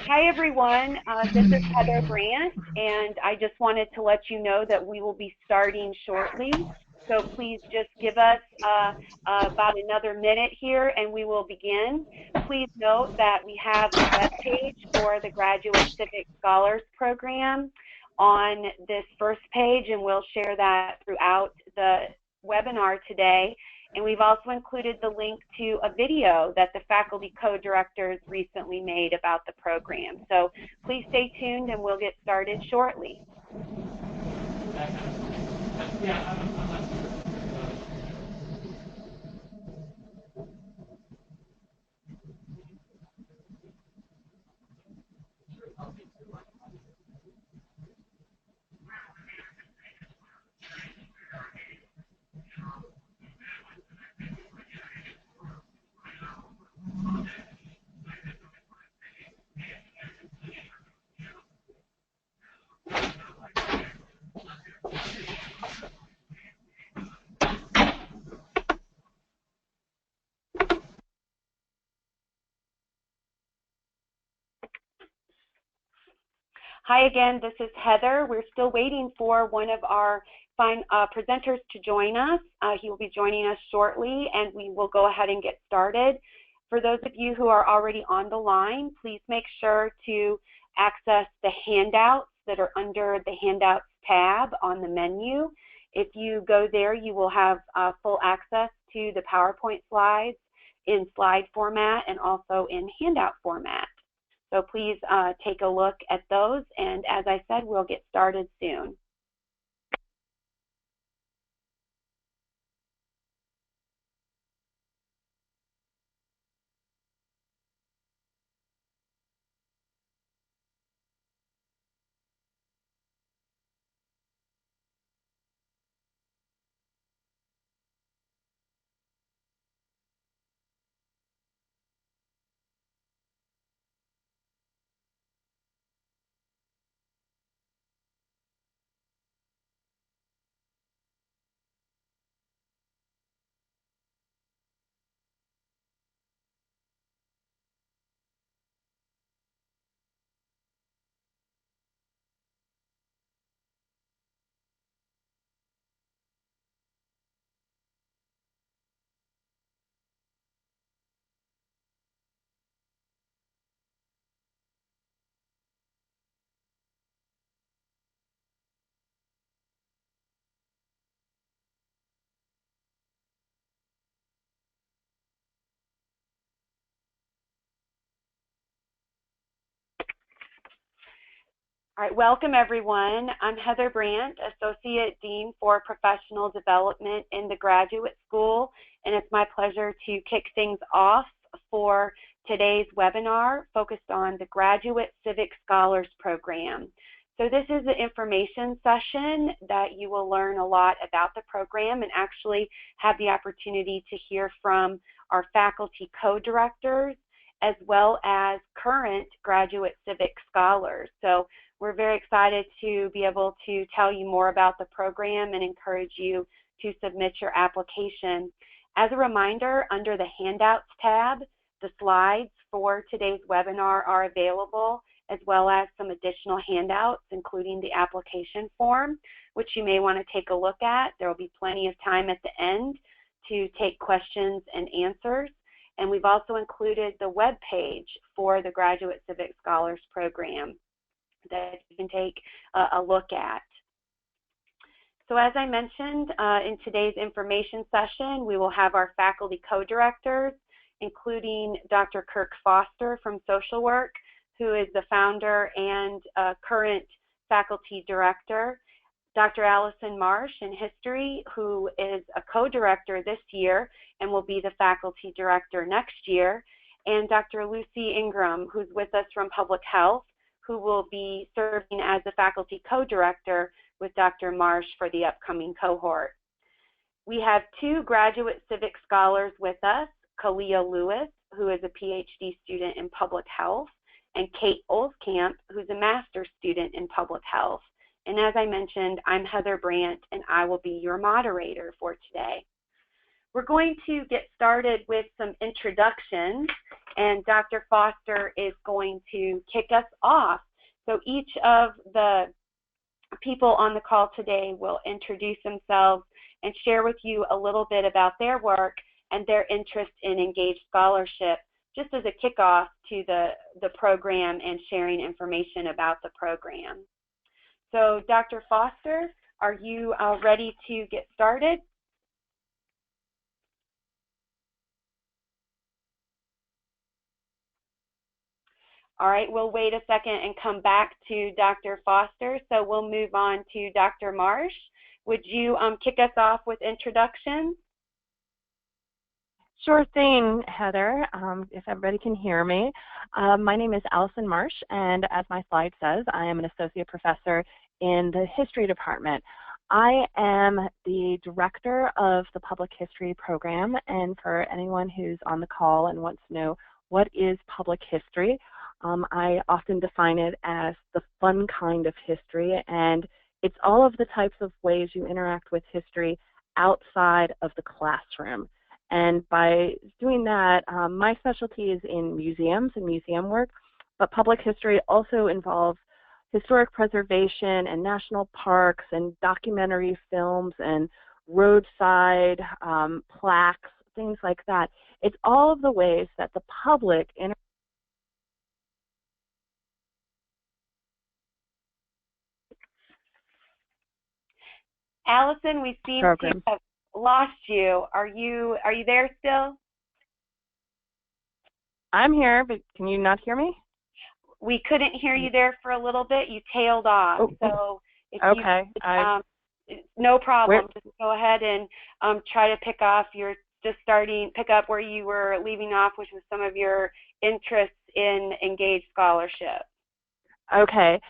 Hi everyone, this is Heather Brandt, and I just wanted to let you know that we will be starting shortly. So please just give us about another minute here and we will begin. Please note that we have a webpage for the Graduate Civic Scholars Program on this first page, and we'll share that throughout the webinar today. And we've also included the link to a video that the faculty co-directors recently made about the program. So please stay tuned and we'll get started shortly. Hi again, this is Heather. We're still waiting for one of our fine presenters to join us. He will be joining us shortly and we will go ahead and get started. For those of you who are already on the line, please make sure to access the handouts that are under the Handouts tab on the menu. If you go there, you will have full access to the PowerPoint slides in slide format and also in handout format. So please take a look at those, and as I said, we'll get started soon. All right, welcome everyone. I'm Heather Brandt, Associate Dean for Professional Development in the Graduate School, and it's my pleasure to kick things off for today's webinar focused on the Graduate Civic Scholars Program. So this is an information session that you will learn a lot about the program and actually have the opportunity to hear from our faculty co-directors as well as current graduate civic scholars. So we're very excited to be able to tell you more about the program and encourage you to submit your application. As a reminder, under the Handouts tab, the slides for today's webinar are available, as well as some additional handouts, including the application form, which you may want to take a look at. There will be plenty of time at the end to take questions and answers. And we've also included the web page for the Graduate Civic Scholars Program that you can take a look at. So as I mentioned, in today's information session, we will have our faculty co-directors, including Dr. Kirk Foster from Social Work, who is the founder and current faculty director, Dr. Allison Marsh in History, who is a co-director this year and will be the faculty director next year, and Dr. Lucy Ingram, who's with us from Public Health, who will be serving as the faculty co-director with Dr. Marsh for the upcoming cohort. We have two graduate civic scholars with us, Kalia Lewis, who is a PhD student in public health, and Kate Olskamp, who's a master's student in public health. And as I mentioned, I'm Heather Brandt, and I will be your moderator for today. We're going to get started with some introductions, and Dr. Foster is going to kick us off. So each of the people on the call today will introduce themselves and share with you a little bit about their work and their interest in engaged scholarship, just as a kickoff to the program and sharing information about the program. So Dr. Foster, are you ready to get started? All right, we'll wait a second and come back to Dr. Foster. So we'll move on to Dr. Marsh. Would you kick us off with introductions? Sure thing, Heather, if everybody can hear me. My name is Allison Marsh, and as my slide says, I am an associate professor in the history department. I am the director of the public history program, and for anyone who's on the call and wants to know what is public history, I often define it as the fun kind of history, and it's all of the types of ways you interact with history outside of the classroom. And by doing that, my specialty is in museums and museum work, but public history also involves historic preservation and national parks and documentary films and roadside plaques, things like that. It's all of the ways that the public Allison, we seem to have lost you. Are you there still? I'm here, but can you not hear me? We couldn't hear you there for a little bit. You tailed off. Oh. So if okay. No problem. Just go ahead and try to pick up where you were leaving off, which was some of your interests in engaged scholarship. Okay.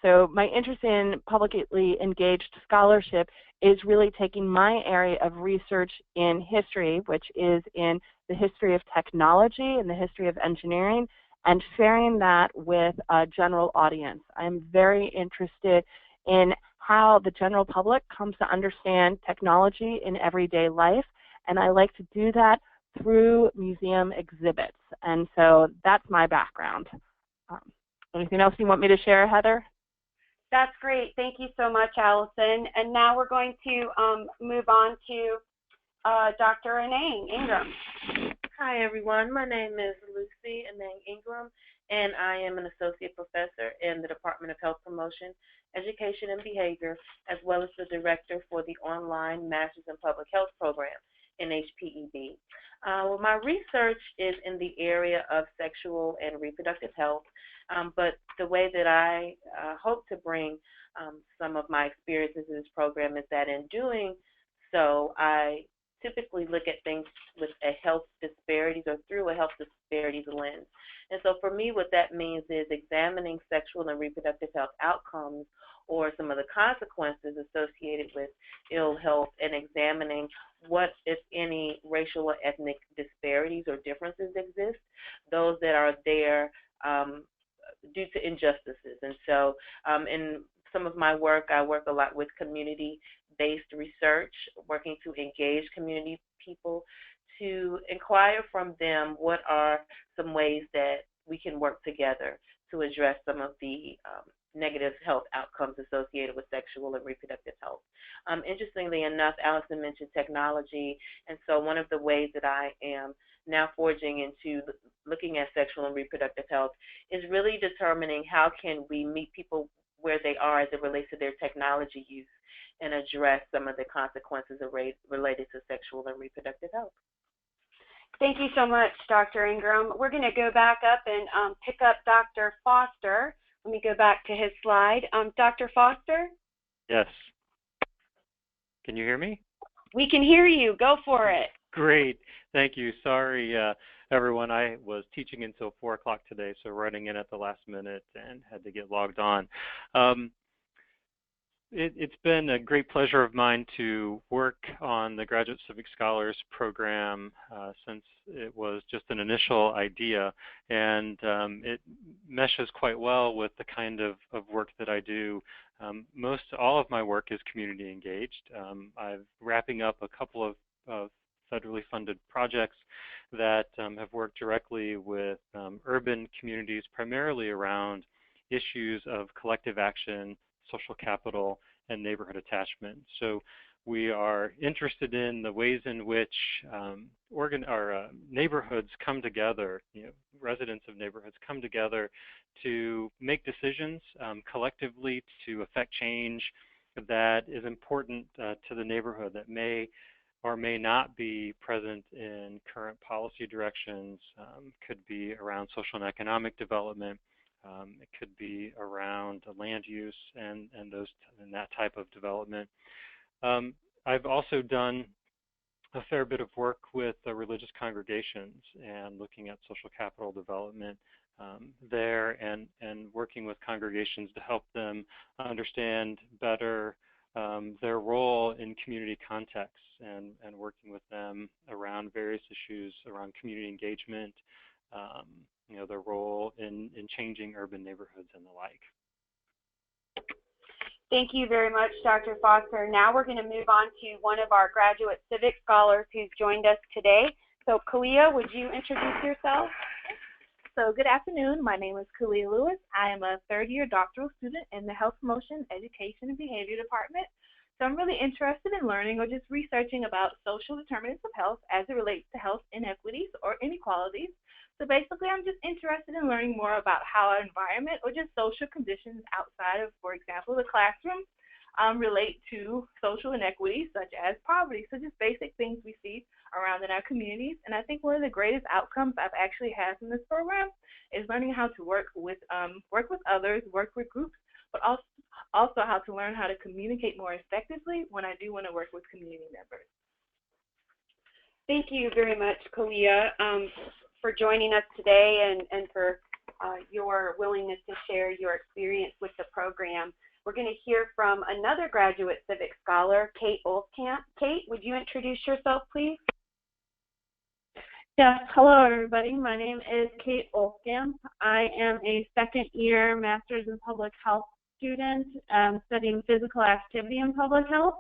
So my interest in publicly engaged scholarship is really taking my area of research in history, which is in the history of technology and the history of engineering, and sharing that with a general audience. I'm very interested in how the general public comes to understand technology in everyday life, and I like to do that through museum exhibits. And so that's my background. Anything else you want me to share, Heather? That's great. Thank you so much, Allison. And now we're going to move on to Dr. Ingram. Hi, everyone. My name is Lucy Ingram, and I am an associate professor in the Department of Health Promotion, Education, and Behavior, as well as the director for the online Masters in Public Health program in HPEB. Well, my research is in the area of sexual and reproductive health, but the way that I hope to bring some of my experiences in this program is that in doing so, I typically look at things with a health disparities or through a health disparities lens. And so for me, what that means is examining sexual and reproductive health outcomes or some of the consequences associated with ill health, and examining what, if any, racial or ethnic disparities or differences exist, those that are there due to injustices. And so in some of my work, I work a lot with community-based research, working to engage community people to inquire from them what are some ways that we can work together to address some of the negative health outcomes associated with sexual and reproductive health. Interestingly enough, Allison mentioned technology, and so one of the ways that I am now forging into looking at sexual and reproductive health is really determining how can we meet people where they are as it relates to their technology use and address some of the consequences related to sexual and reproductive health. Thank you so much, Dr. Ingram. We're going to go back up and pick up Dr. Foster. Let me go back to his slide. Dr. Foster? Yes. Can you hear me? We can hear you. Go for it. Great. Thank you. Sorry, everyone. I was teaching until 4 o'clock today, so running in at the last minute and had to get logged on. It's been a great pleasure of mine to work on the Graduate Civic Scholars program since it was just an initial idea, and it meshes quite well with the kind of work that I do. All of my work is community engaged. I'm wrapping up a couple of federally funded projects that have worked directly with urban communities, primarily around issues of collective action, social capital, and neighborhood attachment. So we are interested in the ways in which neighborhoods come together, residents of neighborhoods come together to make decisions collectively to affect change that is important to the neighborhood, that may or may not be present in current policy directions. Could be around social and economic development. It could be around land use and that type of development. I've also done a fair bit of work with religious congregations and looking at social capital development there, and working with congregations to help them understand better their role in community contexts, and working with them around various issues around community engagement, their role in changing urban neighborhoods and the like. Thank you very much, Dr. Foster. Now we're going to move on to one of our graduate civic scholars who's joined us today. So Kalia, would you introduce yourself? So good afternoon. My name is Kalia Lewis. I am a third-year doctoral student in the Health Promotion, Education, and Behavior Department. So I'm really interested in learning or just researching about social determinants of health as it relates to health inequities or inequalities. So basically, I'm just interested in learning more about how our environment or just social conditions outside of, for example, the classroom relate to social inequities such as poverty. So just basic things we see around in our communities. And I think one of the greatest outcomes I've actually had from this program is learning how to work with others, work with groups, but also how to learn how to communicate more effectively when I do want to work with community members. Thank you very much, Kalia, for joining us today and for your willingness to share your experience with the program. We're going to hear from another graduate civic scholar, Kate Olsen. Kate, would you introduce yourself, please? Yes, hello everybody. My name is Kate Olsen. I am a second-year Master's in Public Health student studying physical activity in public health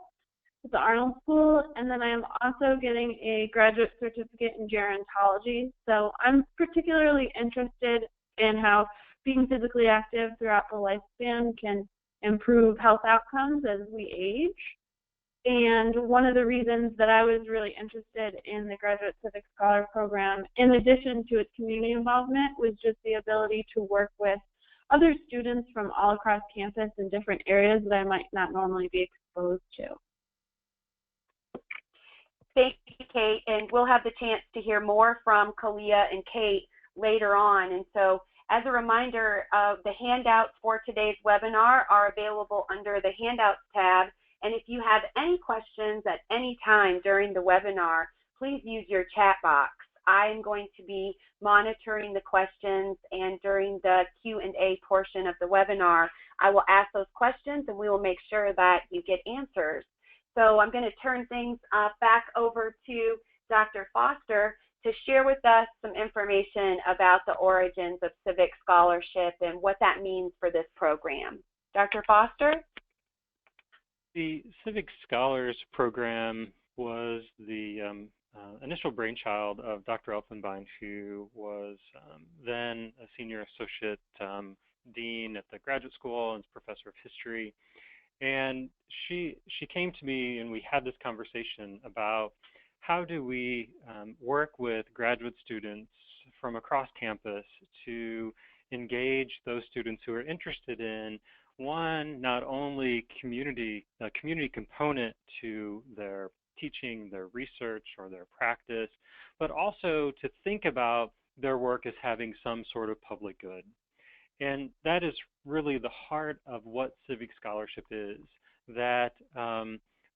at the Arnold School, and then I am also getting a graduate certificate in gerontology. So I'm particularly interested in how being physically active throughout the lifespan can improve health outcomes as we age. And one of the reasons that I was really interested in the Graduate Civic Scholar Program, in addition to its community involvement, was just the ability to work with other students from all across campus in different areas that I might not normally be exposed to. Thank you, Kate, and we'll have the chance to hear more from Kalia and Kate later on. And so, as a reminder, the handouts for today's webinar are available under the Handouts tab. And if you have any questions at any time during the webinar, please use your chat box. I am going to be monitoring the questions, and during the Q&A portion of the webinar, I will ask those questions and we will make sure that you get answers. So I'm going to turn things back over to Dr. Foster to share with us some information about the origins of civic scholarship and what that means for this program. Dr. Foster? The Civic Scholars Program was the initial brainchild of Dr. Elfenbein, who was then a senior associate dean at the graduate school and professor of history. And she came to me and we had this conversation about how do we work with graduate students from across campus to engage those students who are interested in, one, not only a community component to their teaching, their research, or their practice, but also to think about their work as having some sort of public good. And that is really the heart of what civic scholarship is, that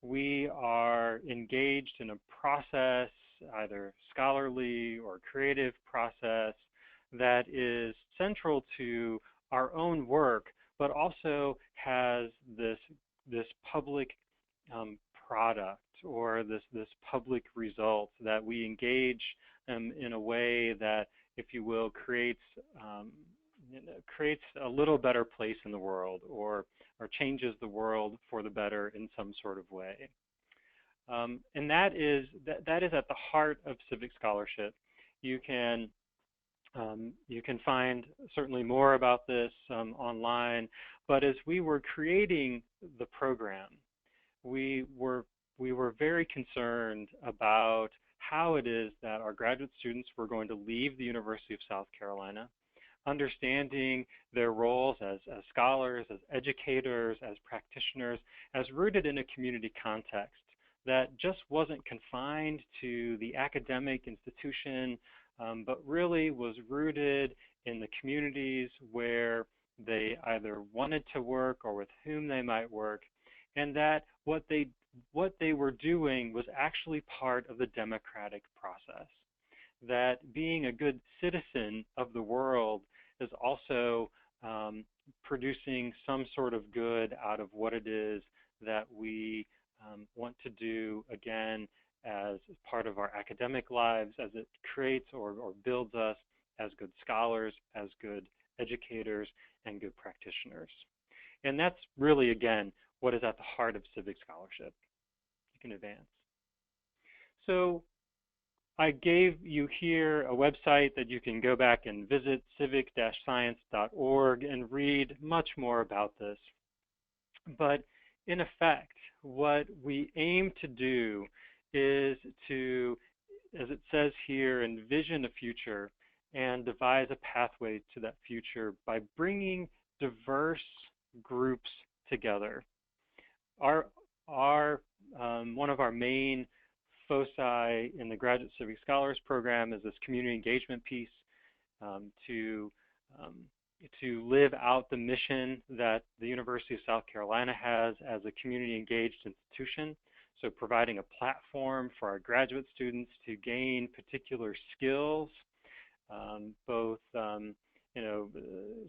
we are engaged in a process, either scholarly or creative process, that is central to our own work, but also has this public product or this public result that we engage in a way that, if you will, creates a little better place in the world, or changes the world for the better in some sort of way. And that is at the heart of civic scholarship. You can find certainly more about this online, but as we were creating the program, we were very concerned about how it is that our graduate students were going to leave the University of South Carolina, understanding their roles as scholars, as educators, as practitioners, as rooted in a community context that just wasn't confined to the academic institution, but really was rooted in the communities where they either wanted to work or with whom they might work, and that what they were doing was actually part of the democratic process. That being a good citizen of the world is also producing some sort of good out of what it is that we want to do, again, as part of our academic lives, as it creates or builds us as good scholars, as good educators, and good practitioners. And that's really, again, what is at the heart of civic scholarship. You can advance. So I gave you here a website that you can go back and visit, civic-science.org, and read much more about this. But in effect, what we aim to do is to, as it says here, envision a future and devise a pathway to that future by bringing diverse groups together. One of our main foci in the Graduate Civic Scholars Program is this community engagement piece to live out the mission that the University of South Carolina has as a community engaged institution. So providing a platform for our graduate students to gain particular skills, both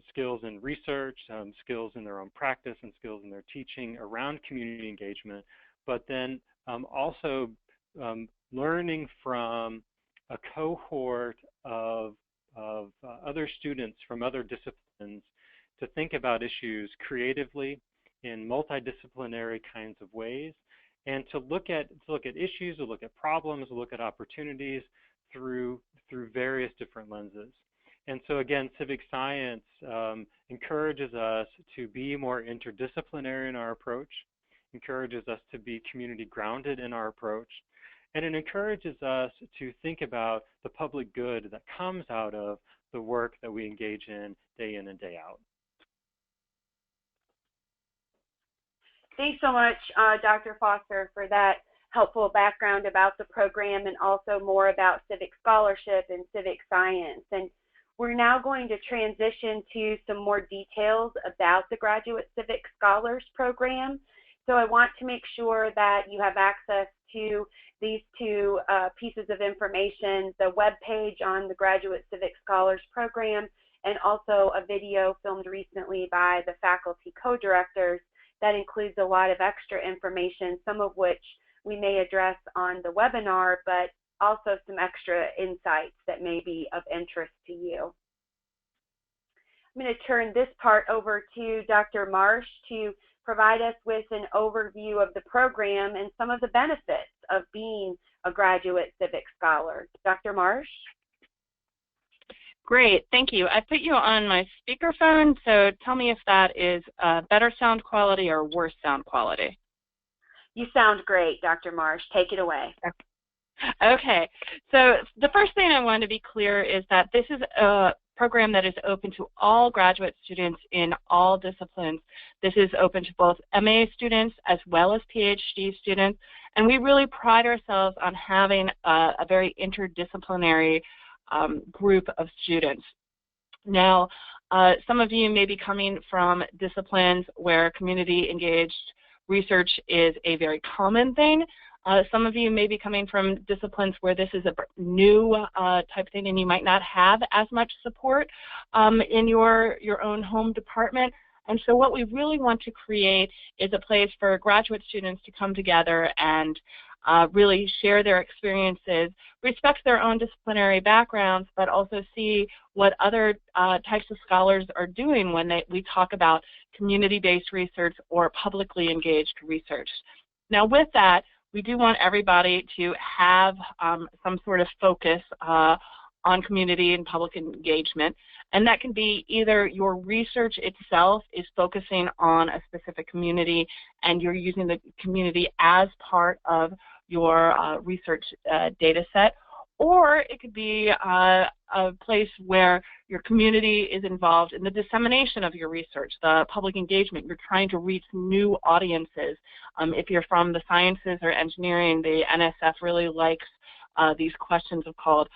skills in research, skills in their own practice, and skills in their teaching around community engagement, but then also learning from a cohort of other students from other disciplines to think about issues creatively in multidisciplinary kinds of ways, and to look at issues, to look at problems, to look at opportunities through various different lenses. And so again, civic science encourages us to be more interdisciplinary in our approach, encourages us to be community grounded in our approach, and it encourages us to think about the public good that comes out of the work that we engage in and day out. Thanks so much, Dr. Foster, for that helpful background about the program and also more about civic scholarship and civic science. And we're now going to transition to some more details about the Graduate Civic Scholars Program. So I want to make sure that you have access to these two pieces of information, the webpage on the Graduate Civic Scholars Program, and also a video filmed recently by the faculty co-directors that includes a lot of extra information, some of which we may address on the webinar, but also some extra insights that may be of interest to you. I'm going to turn this part over to Dr. Marsh to provide us with an overview of the program and some of the benefits of being a graduate civic scholar. Dr. Marsh? Great, thank you. I put you on my speakerphone, so tell me if that is better sound quality or worse sound quality. You sound great, Dr. Marsh. Take it away. Okay, so the first thing I want to be clear is that this is a program that is open to all graduate students in all disciplines. This is open to both MA students as well as PhD students, and we really pride ourselves on having a very interdisciplinary group of students. Now, some of you may be coming from disciplines where community engaged research is a very common thing. Some of you may be coming from disciplines where this is a new type thing and you might not have as much support in your own home department. And so what we really want to create is a place for graduate students to come together and really share their experiences, respect their own disciplinary backgrounds, but also see what other types of scholars are doing when we talk about community-based research or publicly engaged research. Now with that, we do want everybody to have some sort of focus on community and public engagement. And that can be either your research itself is focusing on a specific community and you're using the community as part of your research data set, or it could be a place where your community is involved in the dissemination of your research, the public engagement. You're trying to reach new audiences. If you're from the sciences or engineering, the NSF really likes these questions called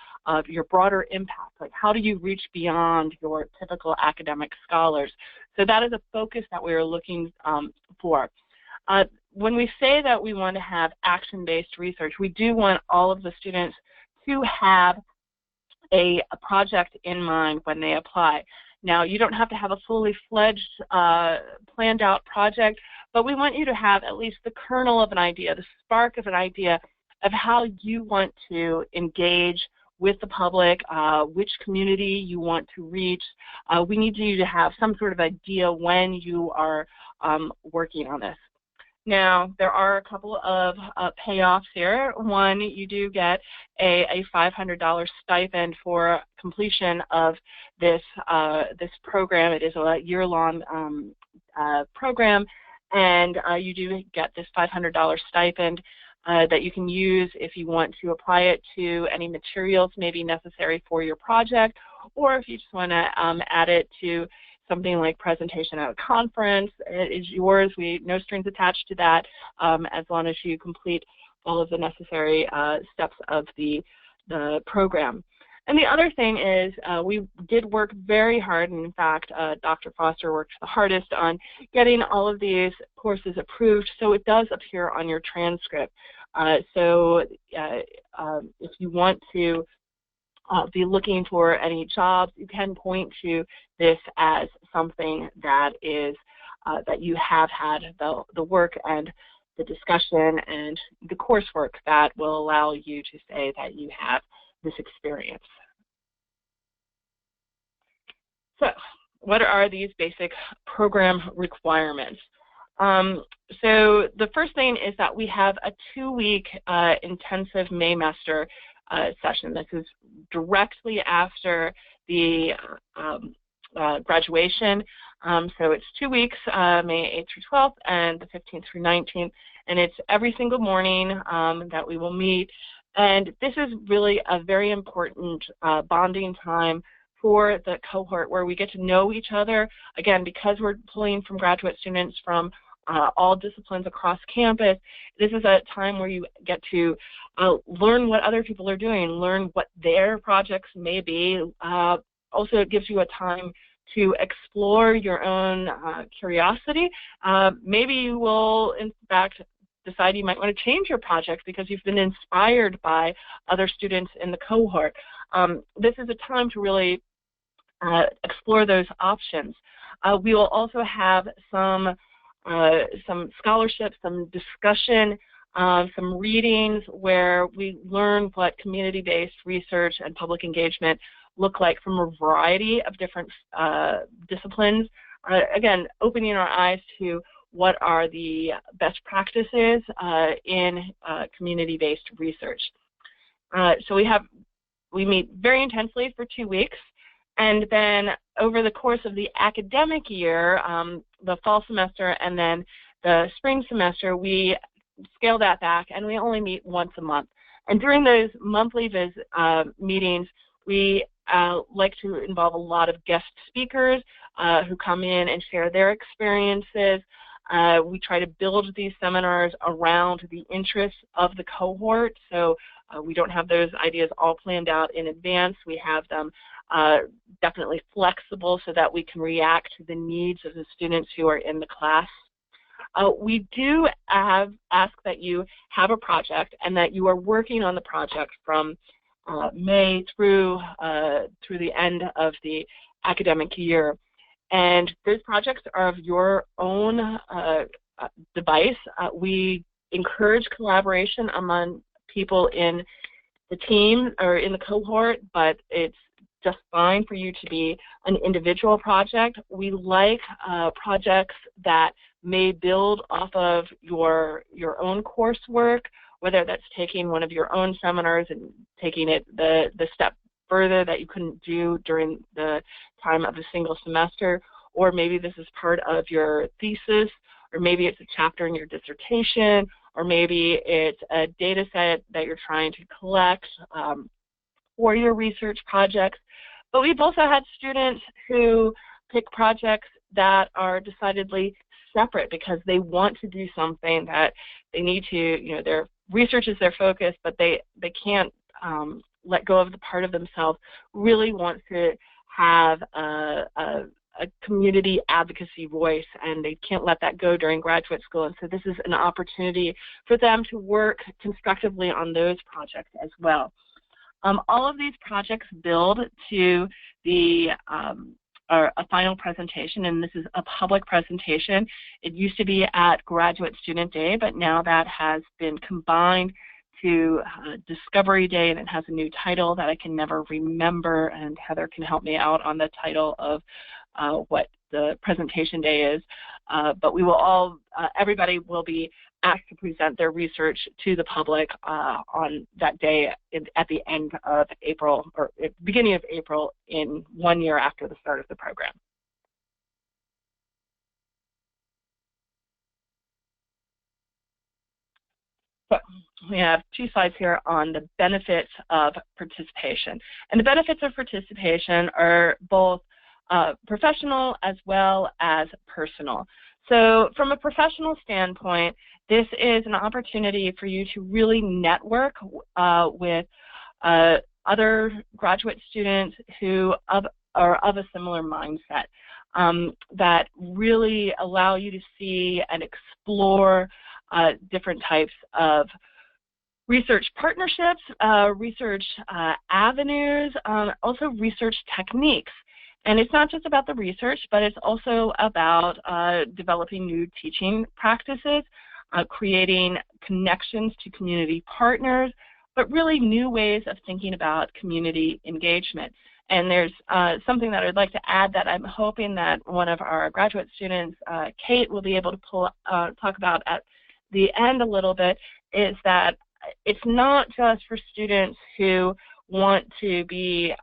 your broader impact. Like, how do you reach beyond your typical academic scholars? So that is a focus that we are looking for. When we say that we want to have action-based research, we do want all of the students to have a project in mind when they apply. Now, you don't have to have a fully fledged, planned out project, but we want you to have at least the kernel of an idea, the spark of an idea of how you want to engage with the public, which community you want to reach. We need you to have some sort of idea when you are working on this. Now, there are a couple of payoffs here. One, you do get a $500 stipend for completion of this, this program. It is a year-long program, and you do get this $500 stipend that you can use if you want to apply it to any materials maybe necessary for your project, or if you just want to add it to something like presentation at a conference. It is yours. No strings attached to that, as long as you complete all of the necessary steps of the program. And the other thing is we did work very hard, and in fact, Dr. Foster worked the hardest on getting all of these courses approved so it does appear on your transcript. So if you want to be looking for any jobs, you can point to this as something that is that you have had the work and the discussion and the coursework that will allow you to say that you have this experience. So, what are these basic program requirements? So the first thing is that we have a 2-week intensive Maymester session. This is directly after the graduation. So it's 2 weeks, May 8th through 12th and the 15th through 19th. And it's every single morning that we will meet. And this is really a very important bonding time for the cohort where we get to know each other. Again, because we're pulling from graduate students from all disciplines across campus, this is a time where you get to learn what other people are doing, learn what their projects may be. Also, it gives you a time to explore your own curiosity. Maybe you will, in fact, decide you might want to change your project because you've been inspired by other students in the cohort. This is a time to really explore those options. We will also have some scholarships, some discussion, some readings where we learn what community-based research and public engagement look like from a variety of different disciplines. Again, opening our eyes to what are the best practices in community-based research. So we meet very intensely for 2 weeks. And then over the course of the academic year, the fall semester and then the spring semester, we scale that back and we only meet once a month. And during those monthly meetings, we like to involve a lot of guest speakers who come in and share their experiences. We try to build these seminars around the interests of the cohort. So we don't have those ideas all planned out in advance. We have them definitely flexible so that we can react to the needs of the students who are in the class. We do ask that you have a project and that you are working on the project from May through the end of the academic year. And those projects are of your own device. We encourage collaboration among people in the team or in the cohort, but it's just fine for you to be an individual project. We like projects that may build off of your own coursework, whether that's taking one of your own seminars and taking it the step further that you couldn't do during the time of a single semester, or maybe this is part of your thesis, or maybe it's a chapter in your dissertation, or maybe it's a data set that you're trying to collect for your research projects. But we've also had students who pick projects that are decidedly separate because they want to do something that they need to, you know, their research is their focus, but they can't let go of the part of themselves, really want to have a community advocacy voice, and they can't let that go during graduate school. And so this is an opportunity for them to work constructively on those projects as well. All of these projects build to the a final presentation, and this is a public presentation. It used to be at Graduate Student Day, but now that has been combined to Discovery Day, and it has a new title that I can never remember, and Heather can help me out on the title of what the presentation day is. But we will all, everybody will be asked to present their research to the public on that day at the end of April, or beginning of April, in 1 year after the start of the program. So we have two slides here on the benefits of participation. And the benefits of participation are both professional as well as personal. So from a professional standpoint, this is an opportunity for you to really network with other graduate students who are of a similar mindset, that really allow you to see and explore different types of research partnerships, research avenues, also research techniques. And it's not just about the research, but it's also about developing new teaching practices, creating connections to community partners, but really new ways of thinking about community engagement. And there's something that I'd like to add that I'm hoping that one of our graduate students, Kate, will be able to talk about at the end a little bit, is that it's not just for students who want to be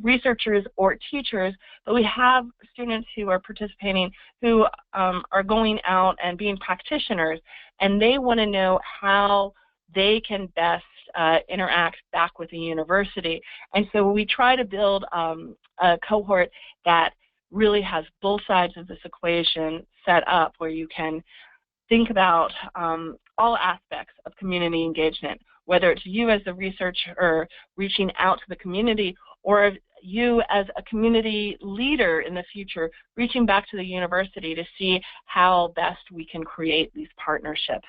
researchers or teachers, but we have students who are participating who are going out and being practitioners, and they want to know how they can best interact back with the university. And so we try to build a cohort that really has both sides of this equation set up, where you can think about all aspects of community engagement, whether it's you as a researcher reaching out to the community, or you as a community leader in the future reaching back to the university to see how best we can create these partnerships.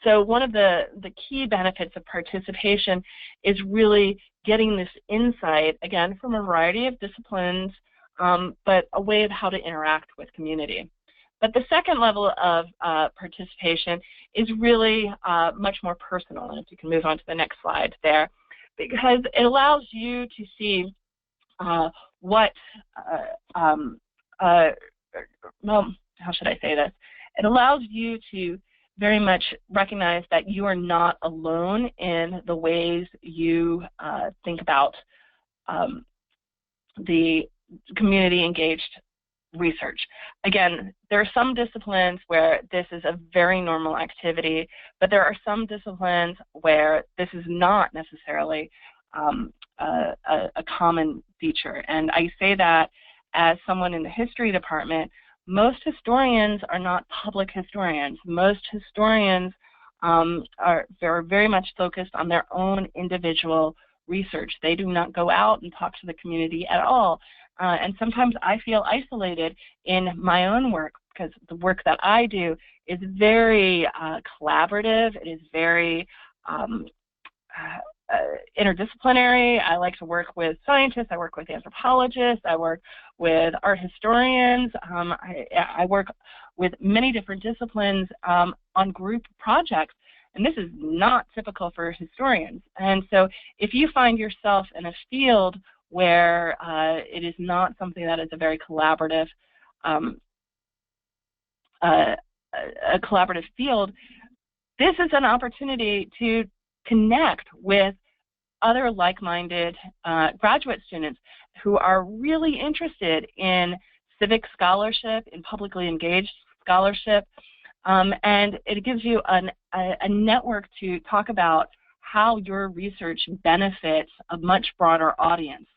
So one of the key benefits of participation is really getting this insight, again, from a variety of disciplines, but a way of how to interact with community. But the second level of participation is really much more personal, and if you can move on to the next slide there, because it allows you to see what, well, how should I say this? It allows you to very much recognize that you are not alone in the ways you think about the community engaged research. Again, there are some disciplines where this is a very normal activity, but there are some disciplines where this is not necessarily a common feature. And I say that as someone in the history department. Most historians are not public historians. Most historians are very much focused on their own individual research. They do not go out and talk to the community at all. And sometimes I feel isolated in my own work, because the work that I do is very collaborative. It is very interdisciplinary. I like to work with scientists. I work with anthropologists. I work with art historians. I work with many different disciplines on group projects. And this is not typical for historians. And so if you find yourself in a field where it is not something that is a very collaborative, a collaborative field, this is an opportunity to connect with other like-minded graduate students who are really interested in civic scholarship, in publicly engaged scholarship, and it gives you a network to talk about how your research benefits a much broader audience.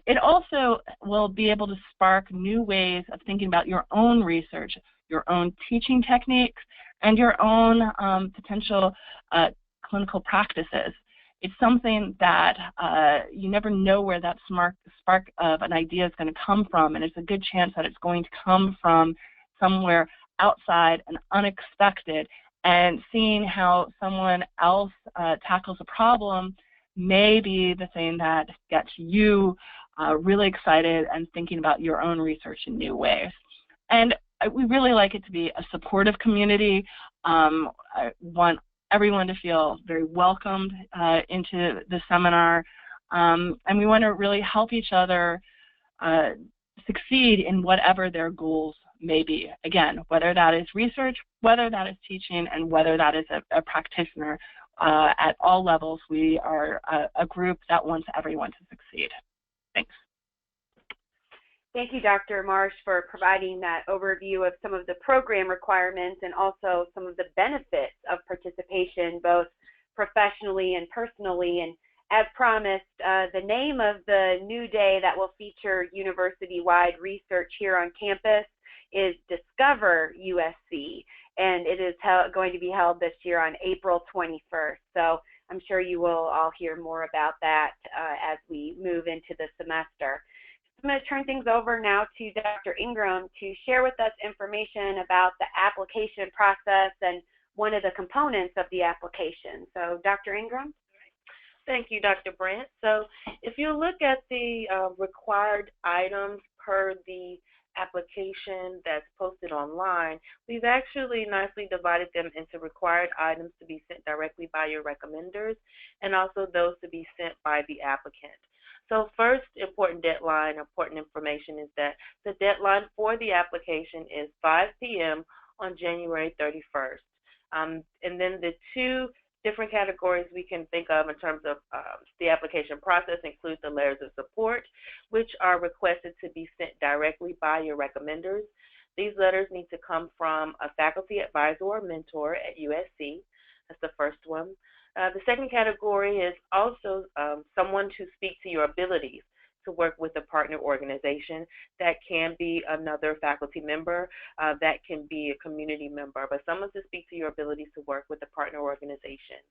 It also will be able to spark new ways of thinking about your own research, your own teaching techniques, and your own potential clinical practices. It's something that you never know where that spark of an idea is going to come from, and it's a good chance that it's going to come from somewhere outside and unexpected, and seeing how someone else tackles a problem may be the thing that gets you really excited and thinking about your own research in new ways. And we really like it to be a supportive community. I want everyone to feel very welcomed into the seminar, and we want to really help each other succeed in whatever their goals may be. Again, whether that is research, whether that is teaching, and whether that is a practitioner. At all levels, we are a group that wants everyone to succeed. Thanks. Thank you, Dr. Marsh, for providing that overview of some of the program requirements and also some of the benefits of participation, both professionally and personally. And as promised, the name of the new day that will feature university-wide research here on campus is Discover USC, and it is going to be held this year on April 21st. So I'm sure you will all hear more about that as we move into the semester. I'm going to turn things over now to Dr. Ingram to share with us information about the application process and one of the components of the application. So Dr. Ingram? Thank you, Dr. Brandt. So if you look at the required items per the application that's posted online, we've actually nicely divided them into required items to be sent directly by your recommenders and also those to be sent by the applicant. So first important deadline, important information is that the deadline for the application is 5 p.m. on January 31st. And then the two different categories we can think of in terms of the application process include the letters of support, which are requested to be sent directly by your recommenders. These letters need to come from a faculty advisor or mentor at USC. That's the first one. The second category is also someone to speak to your abilities to work with a partner organization. That can be another faculty member, that can be a community member, but someone to speak to your abilities to work with a partner organization.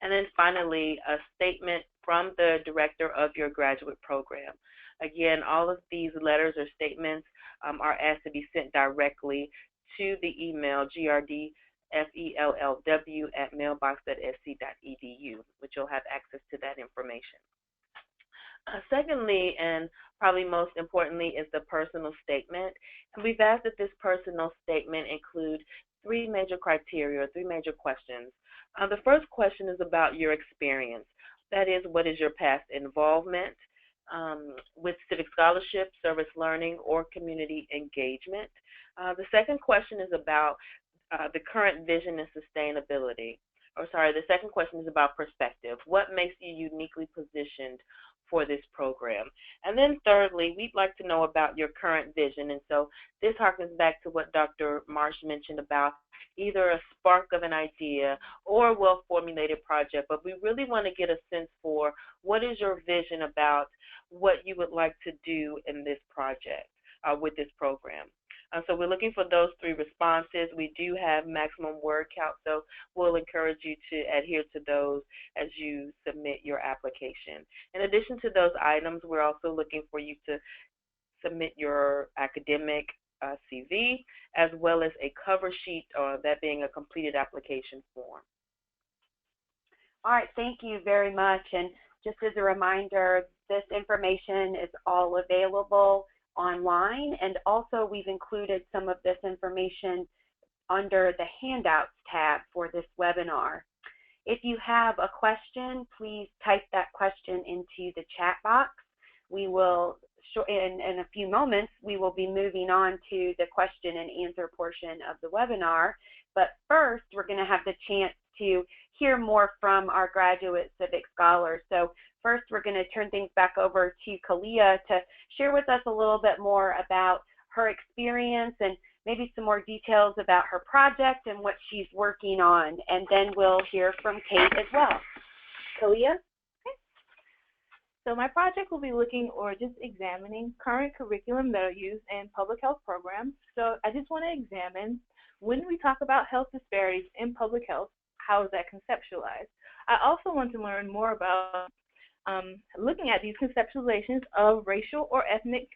And then finally, a statement from the director of your graduate program. Again, all of these letters or statements are asked to be sent directly to the email grdfellw@mailbox.sc.edu, which you'll have access to that information. Secondly, and probably most importantly, is the personal statement. And we've asked that this personal statement include three major criteria, three major questions. The first question is about your experience. That is, what is your past involvement with civic scholarship, service learning, or community engagement? The second question is about the current vision and sustainability. The second question is about perspective. What makes you uniquely positioned for this program? And then thirdly, we'd like to know about your current vision. And so this harkens back to what Dr. Marsh mentioned about either a spark of an idea or a well-formulated project, but we really want to get a sense for what is your vision about what you would like to do in this project with this program. So we're looking for those three responses. We do have maximum word count, so we'll encourage you to adhere to those as you submit your application. In addition to those items, we're also looking for you to submit your academic CV, as well as a cover sheet, that being a completed application form. All right, thank you very much. And just as a reminder, this information is all available online, and also we've included some of this information under the handouts tab for this webinar. If you have a question, please type that question into the chat box. We will, in a few moments, we will be moving on to the question and answer portion of the webinar, but first we're going to have the chance to hear more from our graduate civic scholars. So first, we're going to turn things back over to Kalia to share with us a little bit more about her experience and maybe some more details about her project and what she's working on. And then we'll hear from Kate as well. Kalia? So my project will be looking or just examining current curriculum that are used in public health programs. So I just want to examine, when we talk about health disparities in public health, how is that conceptualized? I also want to learn more about looking at these conceptualizations of racial or ethnic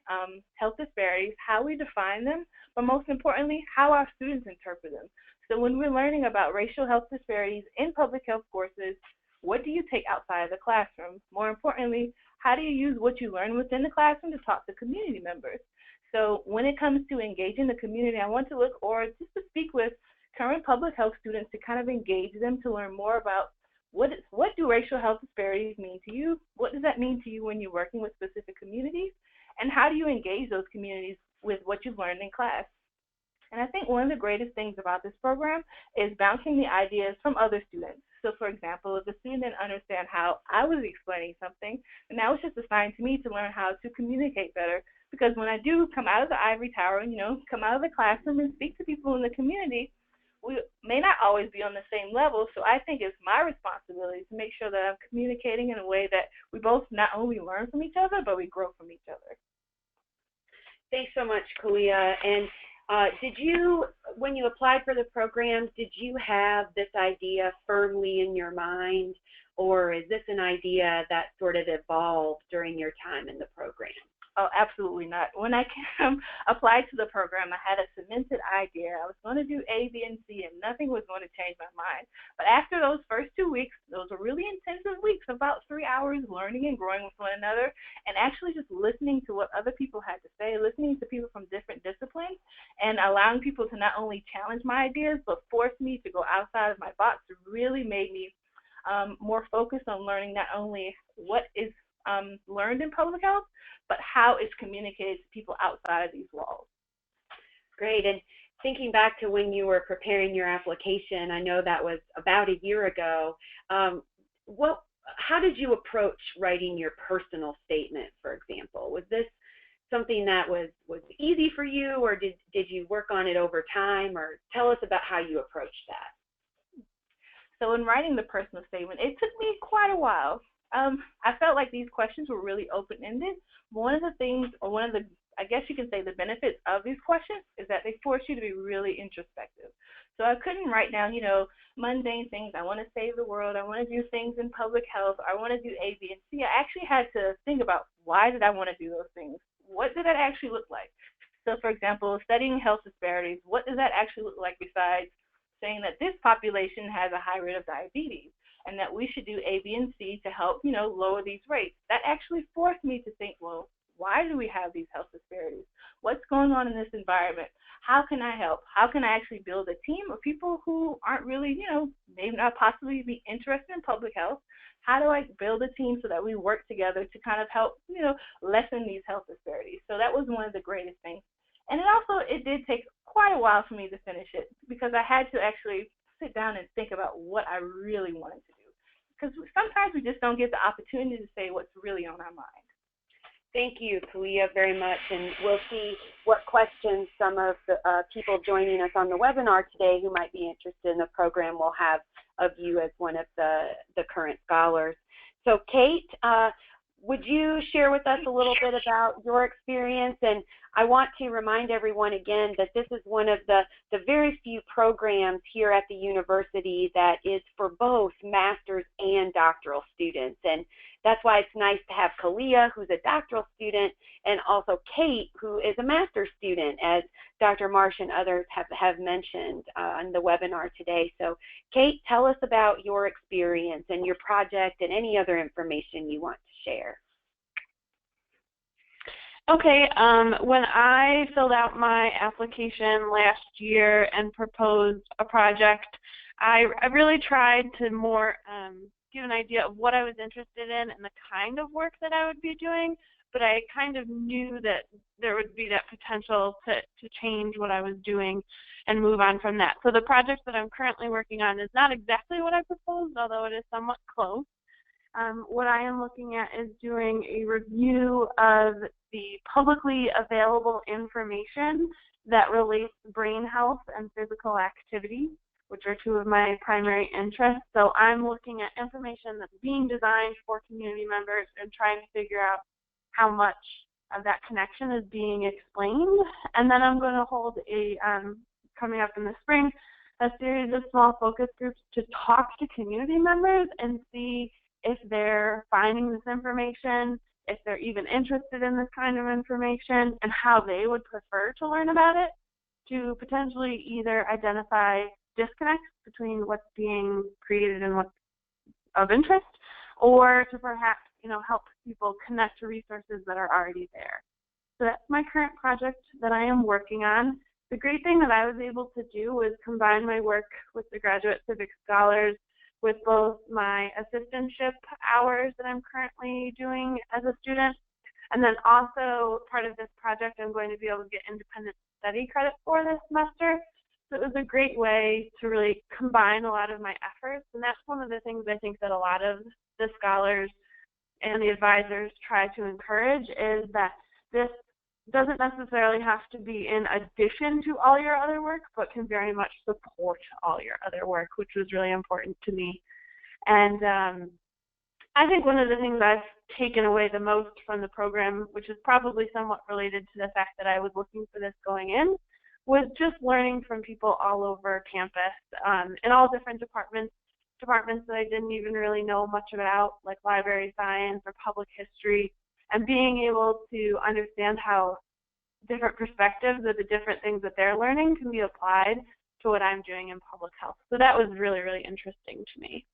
health disparities, how we define them, but most importantly, how our students interpret them. So when we're learning about racial health disparities in public health courses, what do you take outside of the classroom? More importantly, how do you use what you learn within the classroom to talk to community members? So when it comes to engaging the community, I want to look, or just to speak with current public health students to kind of engage them to learn more about what do racial health disparities mean to you? What does that mean to you when you're working with specific communities? And how do you engage those communities with what you've learned in class? And I think one of the greatest things about this program is bouncing the ideas from other students. So for example, if a student didn't understand how I was explaining something, then that was just assigned to me to learn how to communicate better. Because when I do come out of the ivory tower, come out of the classroom and speak to people in the community, we may not always be on the same level. So I think it's my responsibility to make sure that I'm communicating in a way that we both not only learn from each other, but we grow from each other. Thanks so much, Kalia. And did you, when you applied for the program, did you have this idea firmly in your mind, or is this an idea that sort of evolved during your time in the program? Oh, absolutely not. When I applied to the program, I had a cemented idea. I was going to do A, B, and C, and nothing was going to change my mind. But after those first 2 weeks, those were really intensive weeks, about 3 hours learning and growing with one another, and actually just listening to what other people had to say, listening to people from different disciplines, and allowing people to not only challenge my ideas, but force me to go outside of my box really made me more focused on learning not only what is learned in public health, but how it's communicated to people outside of these walls. Great. And thinking back to when you were preparing your application, I know that was about a year ago. How did you approach writing your personal statement, for example? Was this something that was easy for you, or did you work on it over time? Or tell us about how you approached that. So in writing the personal statement, it took me quite a while. I felt like these questions were really open-ended. One of the things, or one of the, I guess you can say, the benefits of these questions is that they force you to be really introspective. So I couldn't write down, mundane things. I want to save the world. I want to do things in public health. I want to do A, B, and C. I actually had to think about, why did I want to do those things? What did that actually look like? So for example, studying health disparities, what does that actually look like besides saying that this population has a high rate of diabetes, and that we should do A, B, and C to help, lower these rates? That actually forced me to think, well, why do we have these health disparities? What's going on in this environment? How can I help? How can I actually build a team of people who aren't really, maybe not possibly be interested in public health? How do I build a team so that we work together to kind of help, lessen these health disparities? So that was one of the greatest things. And it did take quite a while for me to finish it, because I had to actually sit down and think about what I really wanted to do. Because sometimes we just don't get the opportunity to say what's really on our mind. Thank you, Kalia, very much. And we'll see what questions some of the people joining us on the webinar today who might be interested in the program will have of you as one of the current scholars. So Kate, would you share with us a little bit about your experience? And I want to remind everyone again that this is one of the very few programs here at the university that is for both master's and doctoral students. And that's why it's nice to have Kalia, who's a doctoral student, and also Kate, who is a master's student, as Dr. Marsh and others have mentioned on the webinar today. So Kate, tell us about your experience and your project and any other information you want to share. Okay, when I filled out my application last year and proposed a project, I really tried to more give an idea of what I was interested in and the kind of work that I would be doing, but I kind of knew that there would be that potential to change what I was doing and move on from that. So the project that I'm currently working on is not exactly what I proposed, although it is somewhat close. What I am looking at is doing a review of the publicly available information that relates to brain health and physical activity, which are two of my primary interests. So I'm looking at information that's being designed for community members and trying to figure out how much of that connection is being explained. And then I'm going to hold coming up in the spring, a series of small focus groups to talk to community members and see if they're finding this information, if they're even interested in this kind of information, and how they would prefer to learn about it, to potentially either identify disconnects between what's being created and what's of interest, or to perhaps, help people connect to resources that are already there. So that's my current project that I am working on. The great thing that I was able to do was combine my work with the Graduate Civic Scholars with both my assistantship hours that I'm currently doing as a student, and then also part of this project I'm going to be able to get independent study credit for this semester. So it was a great way to really combine a lot of my efforts, and that's one of the things I think that a lot of the scholars and the advisors try to encourage, is that this doesn't necessarily have to be in addition to all your other work, but can very much support all your other work, which was really important to me. And I think one of the things I've taken away the most from the program, which is probably somewhat related to the fact that I was looking for this going in, was just learning from people all over campus in all different departments that I didn't even really know much about, like library science or public history, and being able to understand how different perspectives of the different things that they're learning can be applied to what I'm doing in public health. So that was really, really interesting to me.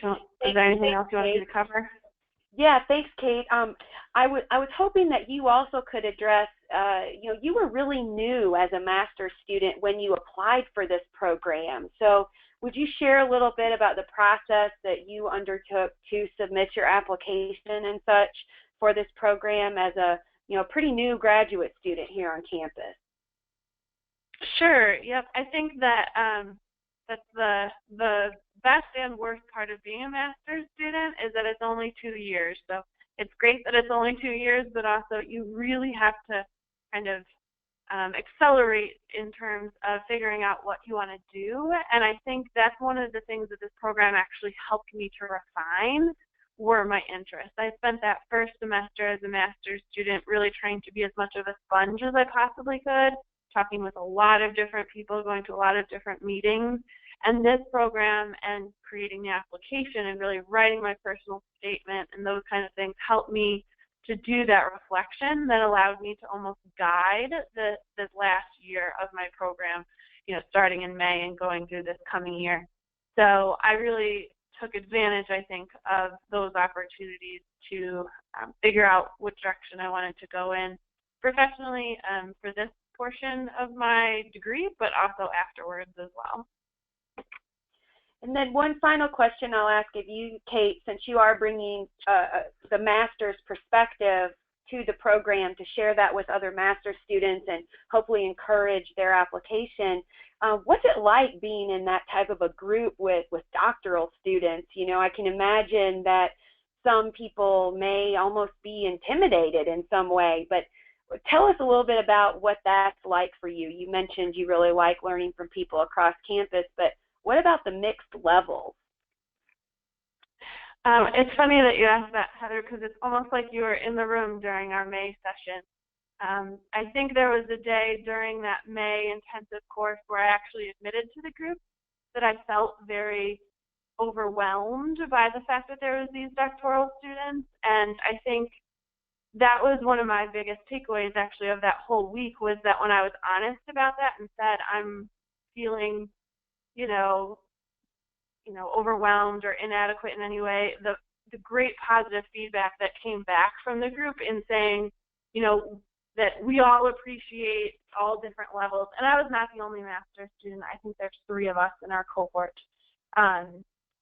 So, is there anything else you want me to cover? Yeah, thanks, Kate. I was hoping that you also could address, you were really new as a master's student when you applied for this program. So would you share a little bit about the process that you undertook to submit your application and such for this program as a pretty new graduate student here on campus? Sure. Yep. I think that that's the best and worst part of being a master's student is that it's only 2 years. So it's great that it's only 2 years, but also you really have to kind of accelerate in terms of figuring out what you want to do. And I think that's one of the things that this program actually helped me to refine were my interests. I spent that first semester as a master's student really trying to be as much of a sponge as I possibly could, talking with a lot of different people, going to a lot of different meetings. And this program and creating the application and really writing my personal statement and those kind of things helped me to do that reflection that allowed me to almost guide this last year of my program, starting in May and going through this coming year. So I really took advantage, I think, of those opportunities to figure out which direction I wanted to go in professionally for this portion of my degree, but also afterwards as well. And then one final question I'll ask of you, Kate, since you are bringing the master's perspective to the program to share that with other master's students and hopefully encourage their application. What's it like being in that type of a group with doctoral students? I can imagine that some people may almost be intimidated in some way, but tell us a little bit about what that's like for you. You mentioned you really like learning from people across campus, but what about the mixed levels? It's funny that you asked that, Heather, because it's almost like you were in the room during our May session. I think there was a day during that May intensive course where I actually admitted to the group that I felt very overwhelmed by the fact that there was these doctoral students, and I think that was one of my biggest takeaways actually of that whole week, was that when I was honest about that and said I'm feeling overwhelmed or inadequate in any way, the great positive feedback that came back from the group in saying, that we all appreciate all different levels. And I was not the only master's student. I think there's 3 of us in our cohort.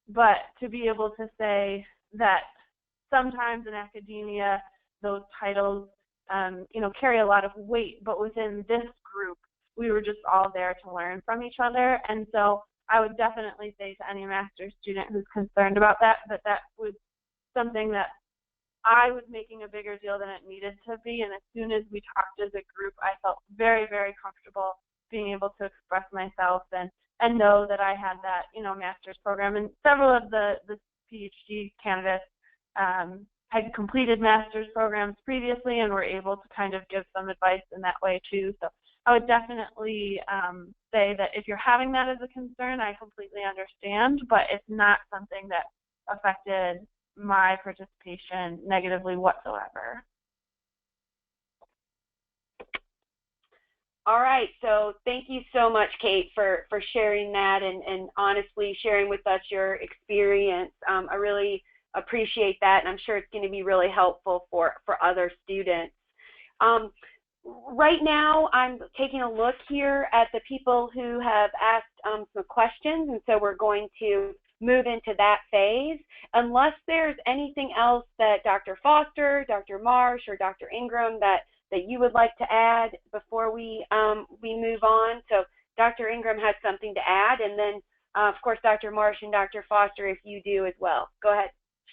But to be able to say that sometimes in academia, those titles, carry a lot of weight, but within this group, we were just all there to learn from each other. And so I would definitely say to any master's student who's concerned about that was something that I was making a bigger deal than it needed to be. And as soon as we talked as a group, I felt very, very comfortable being able to express myself and know that I had that, master's program. And several of the PhD candidates had completed master's programs previously and were able to kind of give some advice in that way too. So I would definitely say that if you're having that as a concern, I completely understand, but it's not something that affected my participation negatively whatsoever. All right, so thank you so much, Kate, for sharing that and honestly sharing with us your experience. I really appreciate that, and I'm sure it's going to be really helpful for other students. Right now, I'm taking a look here at the people who have asked some questions, and so we're going to move into that phase. Unless there's anything else that Dr. Foster, Dr. Marsh, or Dr. Ingram that you would like to add before we move on. So Dr. Ingram has something to add, and then of course Dr. Marsh and Dr. Foster, if you do as well. Go ahead.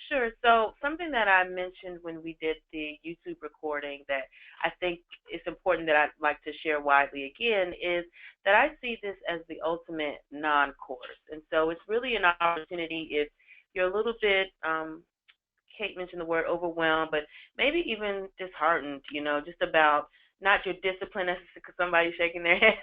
Sure. So something that I mentioned when we did the YouTube recording that I think is important that I'd like to share widely again is that I see this as the ultimate non-course. And so it's really an opportunity if you're a little bit, Kate mentioned the word overwhelmed, but maybe even disheartened, just about not your discipline necessarily, because somebody's shaking their head,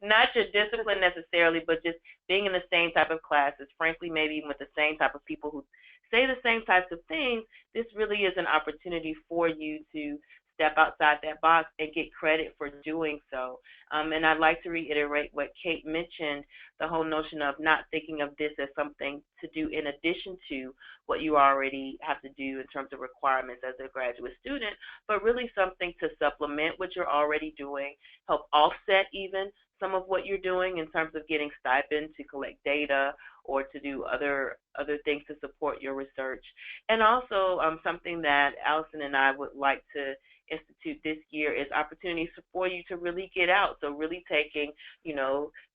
not your discipline necessarily, but just being in the same type of classes, frankly, maybe even with the same type of people who say the same types of things. This really is an opportunity for you to step outside that box and get credit for doing so. And I'd like to reiterate what Kate mentioned, the whole notion of not thinking of this as something to do in addition to what you already have to do in terms of requirements as a graduate student, but really something to supplement what you're already doing, help offset even some of what you're doing in terms of getting stipend to collect data or to do other things to support your research. And also something that Allison and I would like to institute this year is opportunities for you to really get out. So really taking,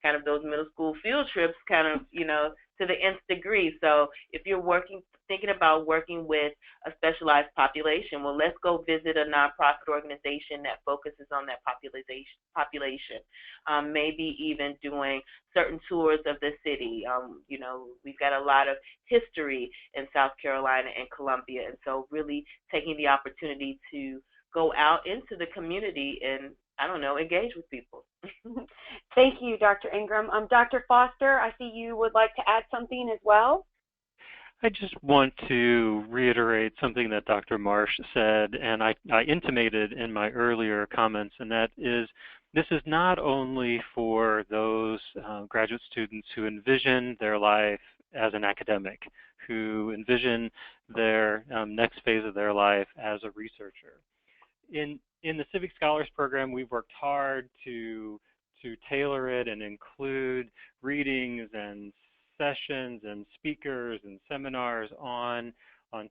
kind of those middle school field trips kind of, to the nth degree. So if you're thinking about working with a specialized population, well, let's go visit a nonprofit organization that focuses on that population. Maybe even doing certain tours of the city. We've got a lot of history in South Carolina and Columbia, and so really taking the opportunity to go out into the community and, engage with people. Thank you, Dr. Ingram. Dr. Foster, I see you would like to add something as well. I just want to reiterate something that Dr. Marsh said, and I intimated in my earlier comments, and that is this is not only for those graduate students who envision their life as an academic, who envision their next phase of their life as a researcher. In the Civic Scholars Program, we've worked hard to tailor it and include readings and sessions and speakers and seminars on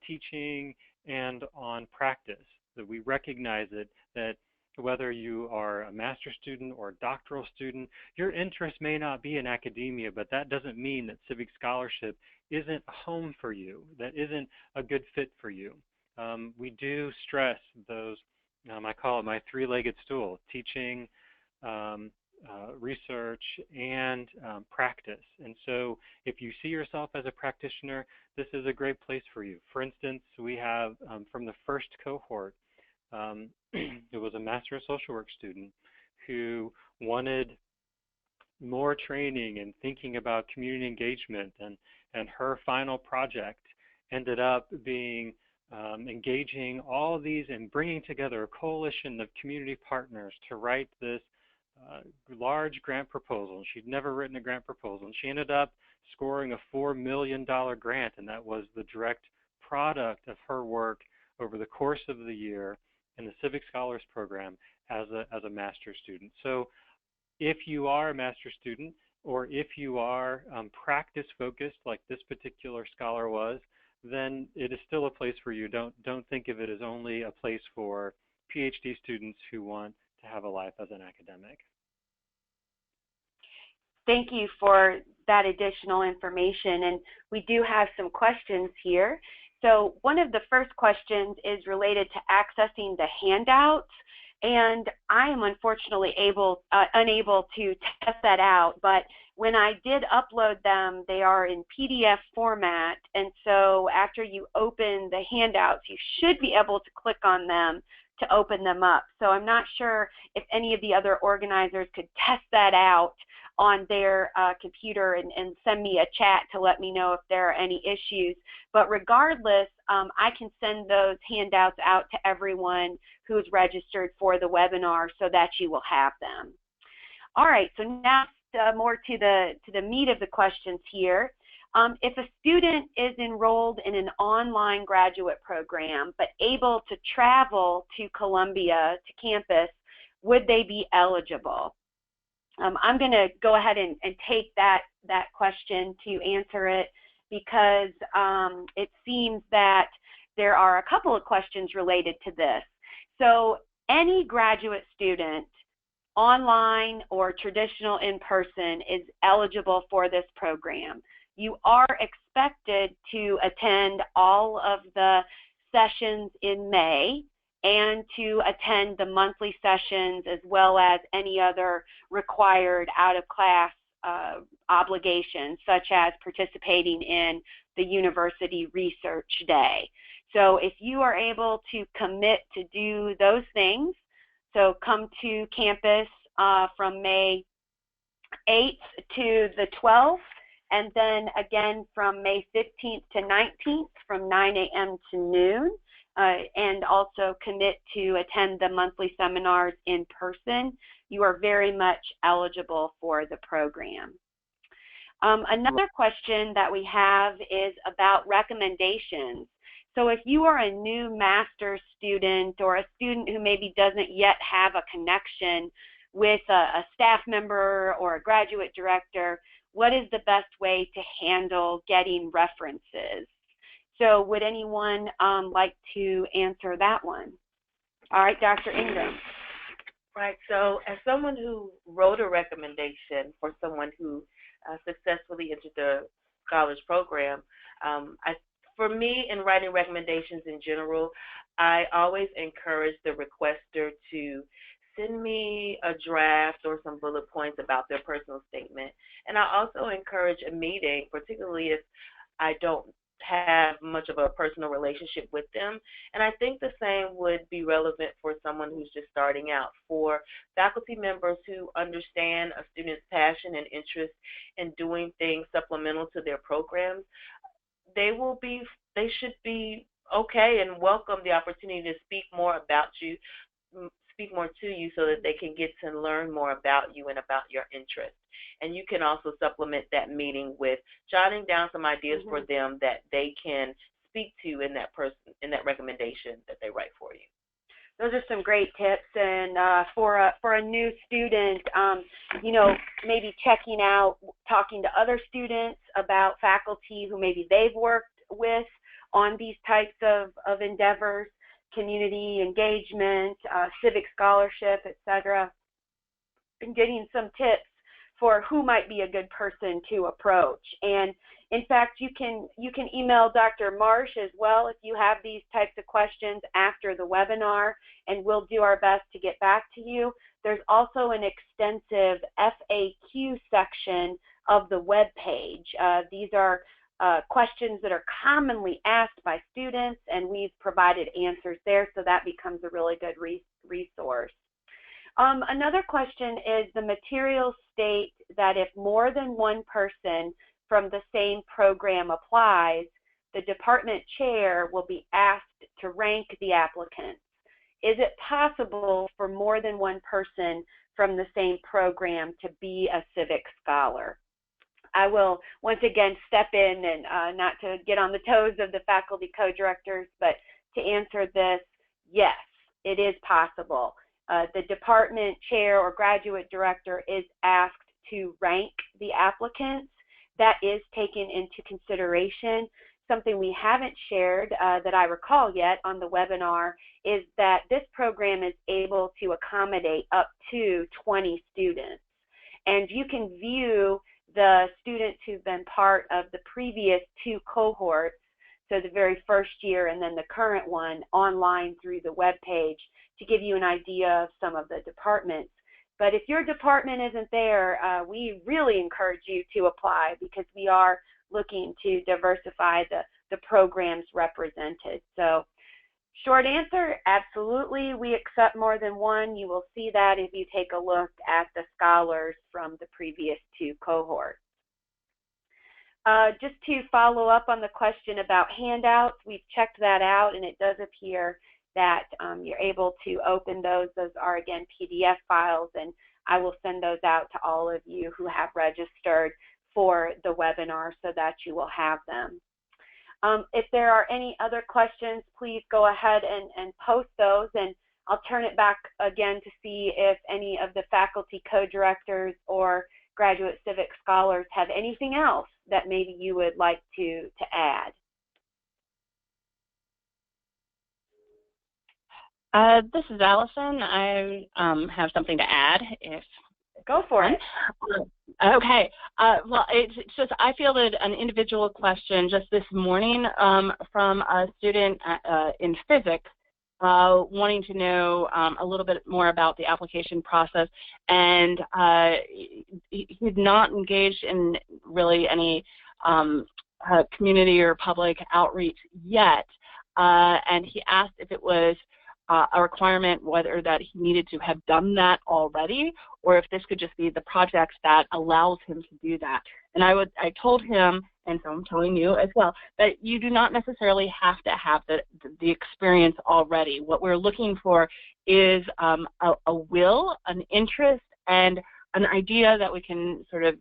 teaching and on practice. That we recognize that whether you are a master's student or a doctoral student, your interest may not be in academia, but that doesn't mean that civic scholarship isn't a home for you, that isn't a good fit for you. We do stress those, I call it my three-legged stool: teaching, research, and practice. And so if you see yourself as a practitioner, this is a great place for you. For instance, we have from the first cohort, it was a Master of Social Work student who wanted more training and thinking about community engagement, and her final project ended up being engaging all of these and bringing together a coalition of community partners to write this large grant proposal. She'd never written a grant proposal, and she ended up scoring a $4 million grant, and that was the direct product of her work over the course of the year in the Civic Scholars Program as a master's student. So if you are a master's student, or if you are practice focused like this particular scholar was, then it is still a place for you. Don't think of it as only a place for PhD students who want to have a life as an academic. Thank you for that additional information, and we do have some questions here. So one of the first questions is related to accessing the handouts, and I am unfortunately unable to test that out, but when I did upload them, they are in PDF format, and so after you open the handouts, you should be able to click on them to open them up. So I'm not sure if any of the other organizers could test that out on their computer and send me a chat to let me know if there are any issues. But regardless, I can send those handouts out to everyone who's registered for the webinar so that you will have them. All right, so now more to the meat of the questions here. If a student is enrolled in an online graduate program but able to travel to Columbia, to campus, would they be eligible? I'm going to go ahead and take that question to answer it because it seems that there are a couple of questions related to this. So any graduate student, online or traditional in-person, is eligible for this program. You are expected to attend all of the sessions in May and to attend the monthly sessions as well as any other required out-of-class obligations, such as participating in the University Research Day. So if you are able to commit to do those things, so come to campus from May 8th to the 12th, and then again from May 15th to 19th from 9 a.m. to noon, and also commit to attend the monthly seminars in person, you are very much eligible for the program. Another question that we have is about recommendations. So if you are a new master's student or a student who maybe doesn't yet have a connection with a staff member or a graduate director, what is the best way to handle getting references? So would anyone like to answer that one? All right, Dr. Ingram. Right, so as someone who wrote a recommendation for someone who successfully entered the scholars program, for me, in writing recommendations in general, I always encourage the requester to send me a draft or some bullet points about their personal statement. And I also encourage a meeting, particularly if I don't have much of a personal relationship with them. And I think the same would be relevant for someone who's just starting out. For faculty members who understand a student's passion and interest in doing things supplemental to their programs, they should be okay and welcome the opportunity to speak more to you so that they can get to learn more about you and about your interests. And you can also supplement that meeting with jotting down some ideas for them that they can speak to in that recommendation that they write for you. Those are some great tips, and for a new student, maybe checking out, talking to other students about faculty who maybe they've worked with on these types of endeavors, community engagement, civic scholarship, etc., and getting some tips for who might be a good person to approach. And in fact, you can email Dr. Marsh as well if you have these types of questions after the webinar, and we'll do our best to get back to you. There's also an extensive FAQ section of the web page. These are questions that are commonly asked by students, and we've provided answers there, so that becomes a really good resource. Another question is, the materials state that if more than one person from the same program applies, the department chair will be asked to rank the applicants. Is it possible for more than one person from the same program to be a civic scholar? I will once again step in and not to get on the toes of the faculty co-directors, but to answer this, yes, it is possible. The department chair or graduate director is asked to rank the applicants. That is taken into consideration. something we haven't shared that I recall yet on the webinar is that this program is able to accommodate up to 20 students. And you can view the students who've been part of the previous 2 cohorts, so the very first year and then the current one, online through the webpage to give you an idea of some of the departments. But if your department isn't there, we really encourage you to apply because we are looking to diversify the programs represented. So short answer, absolutely, we accept more than one. You will see that if you take a look at the scholars from the previous 2 cohorts. Just to follow up on the question about handouts, we've checked that out and it does appear that you're able to open those. Those are, again, PDF files, and I will send those out to all of you who have registered for the webinar so that you will have them. If there are any other questions, please go ahead and post those, and I'll turn it back again to see if any of the faculty co-directors or graduate civic scholars have anything else that maybe you would like to add. This is Allison. I have something to add. If go for it. Okay. Well, it's just I fielded an individual question just this morning from a student in physics wanting to know a little bit more about the application process, and he's not engaged in really any community or public outreach yet, and he asked if it was a requirement whether that he needed to have done that already, or if this could just be the project that allows him to do that. And I told him, and so I'm telling you as well, that you do not necessarily have to have the experience already. What we're looking for is a will, an interest, and an idea that we can sort of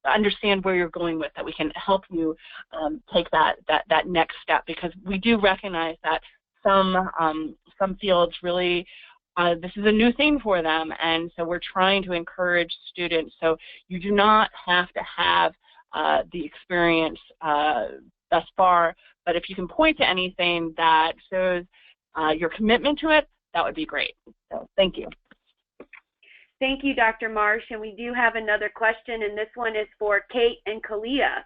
understand where you're going with, that we can help you take that next step, because we do recognize that some fields really, this is a new thing for them, and so we're trying to encourage students. So you do not have to have the experience thus far, but if you can point to anything that shows your commitment to it, that would be great. So thank you. Thank you, Dr. Marsh, and we do have another question, and this one is for Kate and Kalia.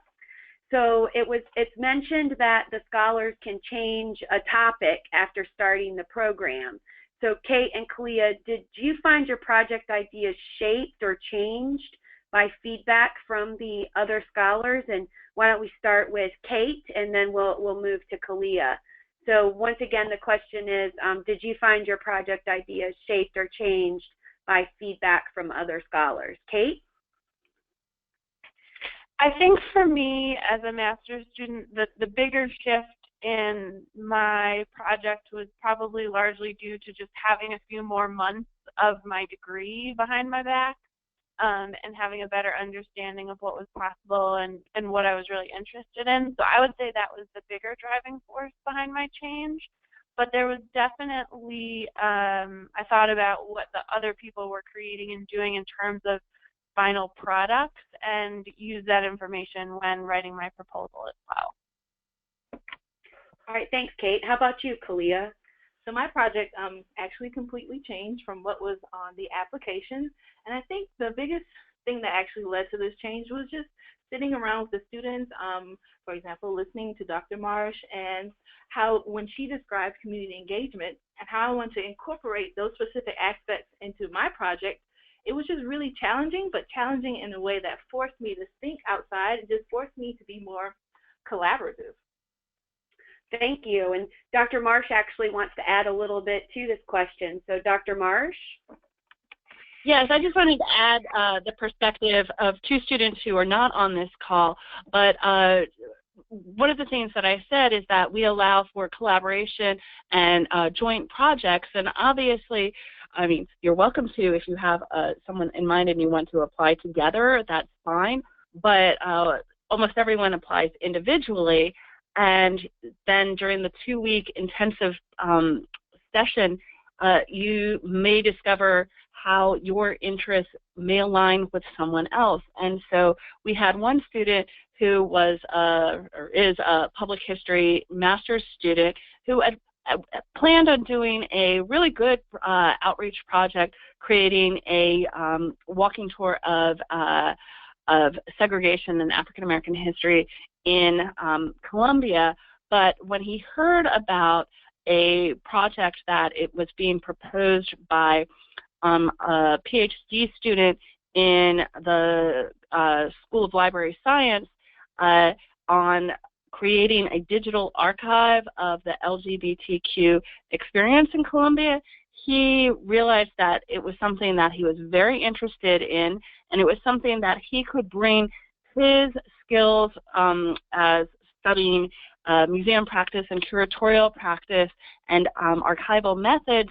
So it's mentioned that the scholars can change a topic after starting the program. So Kate and Kalia, did you find your project ideas shaped or changed by feedback from the other scholars? And why don't we start with Kate, and then we'll move to Kalia. So once again, the question is, did you find your project ideas shaped or changed by feedback from other scholars? Kate? I think for me as a master's student, the bigger shift in my project was probably largely due to just having a few more months of my degree behind my back, and having a better understanding of what was possible and what I was really interested in. So I would say that was the bigger driving force behind my change. But there was definitely, I thought about what the other people were creating and doing in terms of final products, and use that information when writing my proposal as well. All right, thanks, Kate. How about you, Kalia? So my project actually completely changed from what was on the application, and I think the biggest thing that actually led to this change was just sitting around with the students, for example, listening to Dr. Marsh, and how when she described community engagement and how I want to incorporate those specific aspects into my project, it was just really challenging, but challenging in a way that forced me to think outside and just forced me to be more collaborative. Thank you. And Dr. Marsh actually wants to add a little bit to this question. So Dr. Marsh? Yes, I just wanted to add the perspective of 2 students who are not on this call, but one of the things that I said is that we allow for collaboration and joint projects, and obviously, I mean, you're welcome to, if you have someone in mind and you want to apply together, that's fine, but almost everyone applies individually, and then during the 2-week intensive session, you may discover how your interests may align with someone else. And so we had one student who was or is a public history master's student who had planned on doing a really good outreach project, creating a walking tour of segregation and African American history in Columbia. But when he heard about a project that it was being proposed by a PhD student in the School of Library Science on creating a digital archive of the LGBTQ experience in Columbia, he realized that it was something that he was very interested in, and it was something that he could bring his skills as studying museum practice and curatorial practice and archival methods.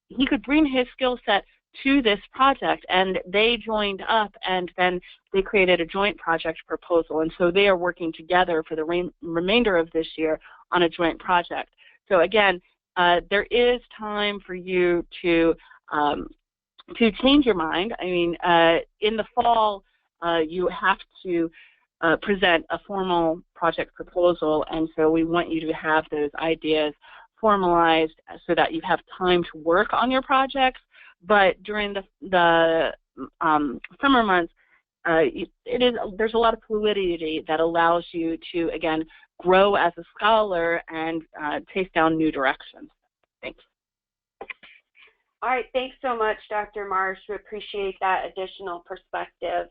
He could bring his skill set to this project, and they joined up, and then they created a joint project proposal, and so they are working together for the remainder of this year on a joint project. So again, there is time for you to change your mind. I mean, in the fall, you have to present a formal project proposal, and so we want you to have those ideas formalized so that you have time to work on your projects. But during the summer months, there's a lot of fluidity that allows you to, again, grow as a scholar and chase down new directions. Thanks. All right, thanks so much, Dr. Marsh. We appreciate that additional perspective.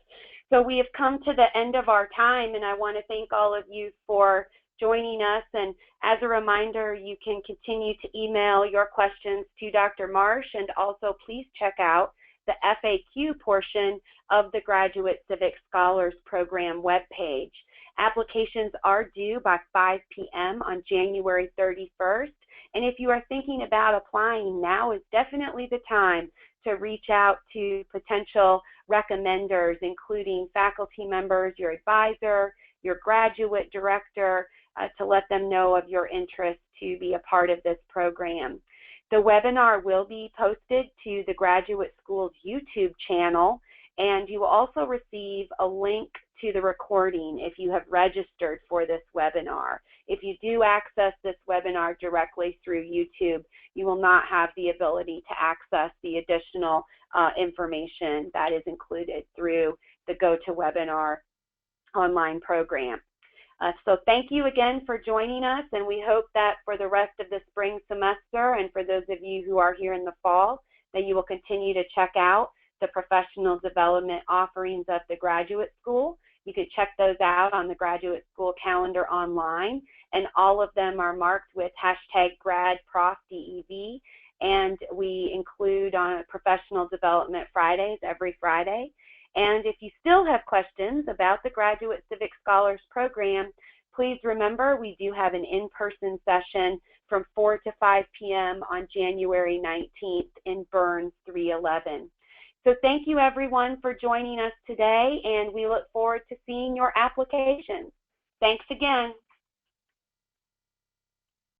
So we have come to the end of our time, and I want to thank all of you for joining us. And as a reminder, you can continue to email your questions to Dr. Marsh, and also please check out the FAQ portion of the Graduate Civic Scholars Program webpage. Applications are due by 5 p.m. on January 31st. And if you are thinking about applying, now is definitely the time to reach out to potential recommenders, including faculty members, your advisor, your graduate director, to let them know of your interest to be a part of this program. The webinar will be posted to the Graduate School's YouTube channel, and you will also receive a link to the recording if you have registered for this webinar. If you do access this webinar directly through YouTube, you will not have the ability to access the additional information that is included through the GoToWebinar online program. So thank you again for joining us, and we hope that for the rest of the spring semester and for those of you who are here in the fall, that you will continue to check out the professional development offerings of the Graduate School. You can check those out on the Graduate School calendar online, and all of them are marked with #GradProfDEV, and we include on Professional Development Fridays every Friday. And if you still have questions about the Graduate Civic Scholars Program, please remember we do have an in-person session from 4 to 5 p.m. on January 19th in Burns 311. So thank you everyone for joining us today, and we look forward to seeing your applications. Thanks again.